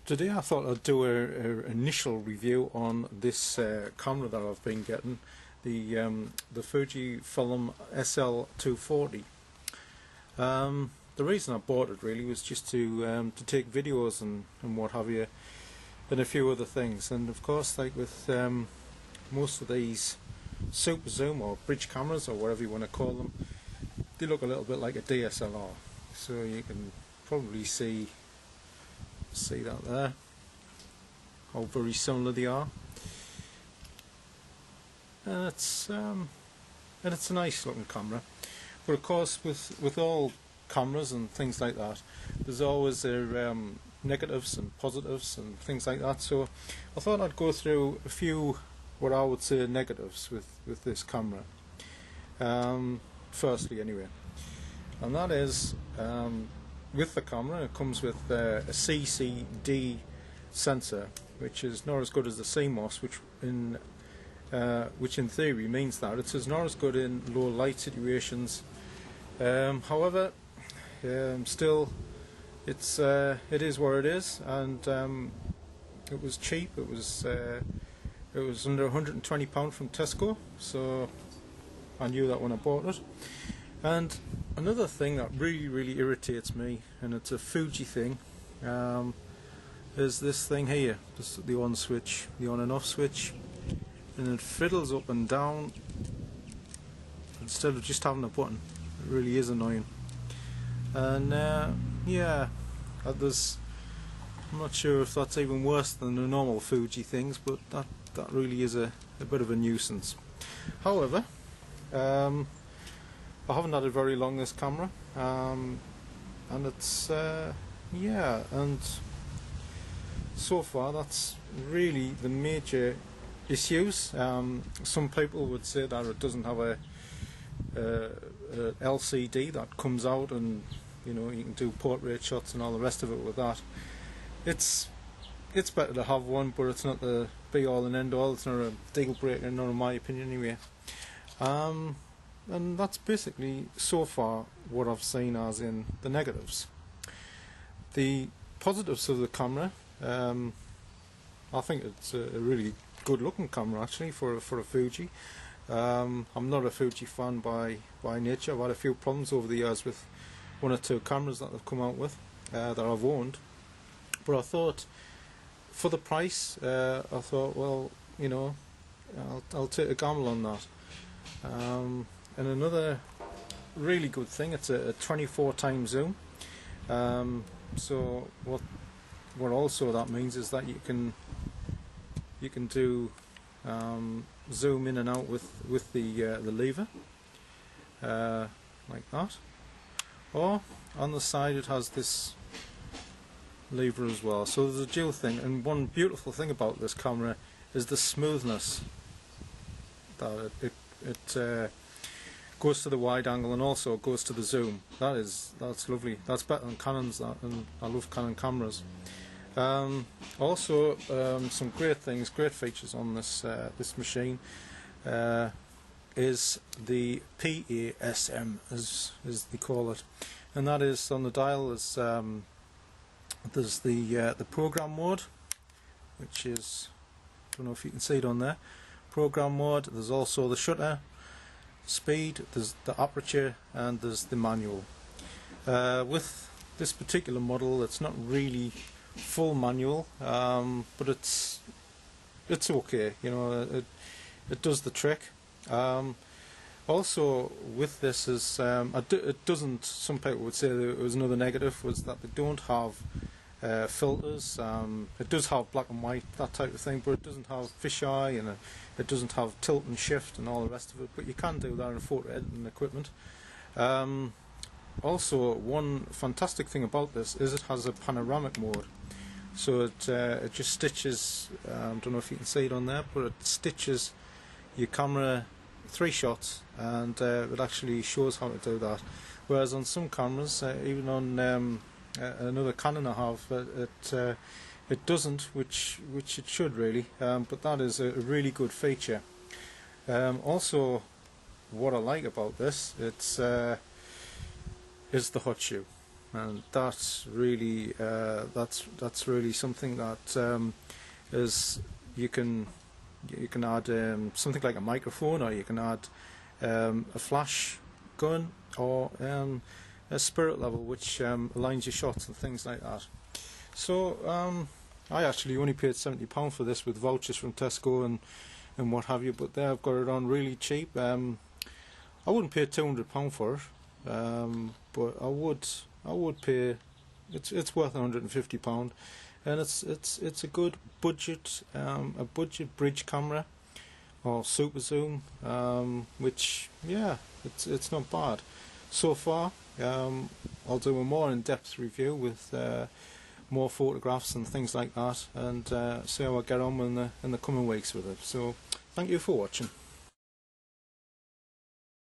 Today I thought I'd do an initial review on this camera that I've been getting, the Fuji SL240. The reason I bought it really was just to take videos and what have you, and a few other things. And of course, like with most of these super zoom or bridge cameras or whatever you want to call them, they look a little bit like a DSLR. So you can probably see that there, how very similar they are, and it's a nice looking camera. But of course, with all cameras and things like that, there's always their negatives and positives and things like that. So I thought I'd go through a few what I would say negatives with this camera. Firstly, anyway, and that is, with the camera, it comes with a CCD sensor, which is not as good as the CMOS, which in theory means that it's not as good in low light situations. However, still, it is where it is, and it was cheap. It was under £120 from Tesco, so I knew that when I bought it. And another thing that really irritates me, and it's a Fuji thing, is this thing here, the on switch, the on and off switch, and it fiddles up and down instead of just having a button. It really is annoying. And yeah, I'm not sure if that's even worse than the normal Fuji things, but that really is a bit of a nuisance. However, I haven't had it very long, this camera, and it's yeah, and so far that's really the major issues. Some people would say that it doesn't have a LCD that comes out, and you can do portrait shots and all the rest of it with that. It's better to have one, but it's not the be all and end all. It's not a deal breaker, not in my opinion anyway. And that's basically so far what I've seen as in the negatives. The positives of the camera, I think it's a really good looking camera actually for a Fuji. I'm not a Fuji fan by nature. I've had a few problems over the years with one or two cameras that they've come out with that I've owned, but I thought for the price, I thought, well, I'll take a gamble on that. And another really good thing, it's a 24 times zoom. So what also that means is that you can do zoom in and out with the lever, like that. Or on the side it has this lever as well. So there's a dual thing. And one beautiful thing about this camera is the smoothness that it goes to the wide angle and also goes to the zoom. That's lovely. That's better than Canon's, and I love Canon cameras. Also, some great features on this machine is the PASM, as they call it, and that is on the dial. There's the program mode, which is, I don't know if you can see it on there. Program mode. There's also the shutter speed, there's the aperture, and there's the manual. With this particular model, it's not really full manual, but it's okay. It does the trick. Also, with this is it doesn't. Some people would say that it was another negative, was that they don't have filters. It does have black and white, that type of thing, but it doesn't have fisheye, and it doesn't have tilt and shift and all the rest of it, but you can do that in photo editing equipment. Also, one fantastic thing about this is it has a panoramic mode, so it just stitches, I don't know if you can see it on there, but it stitches your camera 3 shots, and it actually shows how to do that. Whereas on some cameras, even on another Canon I have, it doesn't, which it should really, but that is a really good feature. Also, what I like about this, is the hot shoe. and that's really something that is you can add something like a microphone, or you can add a flash gun, or a spirit level which aligns your shots and things like that. So I actually only paid £70 for this with vouchers from Tesco and what have you, but there I've got it on really cheap. I wouldn't pay £200 for it, but I would pay. It's worth £150, and it's a good budget bridge camera or super zoom, which, yeah, it's not bad so far. I'll do a more in-depth review with more photographs and things like that, and see how I get on in the coming weeks with it. So thank you for watching.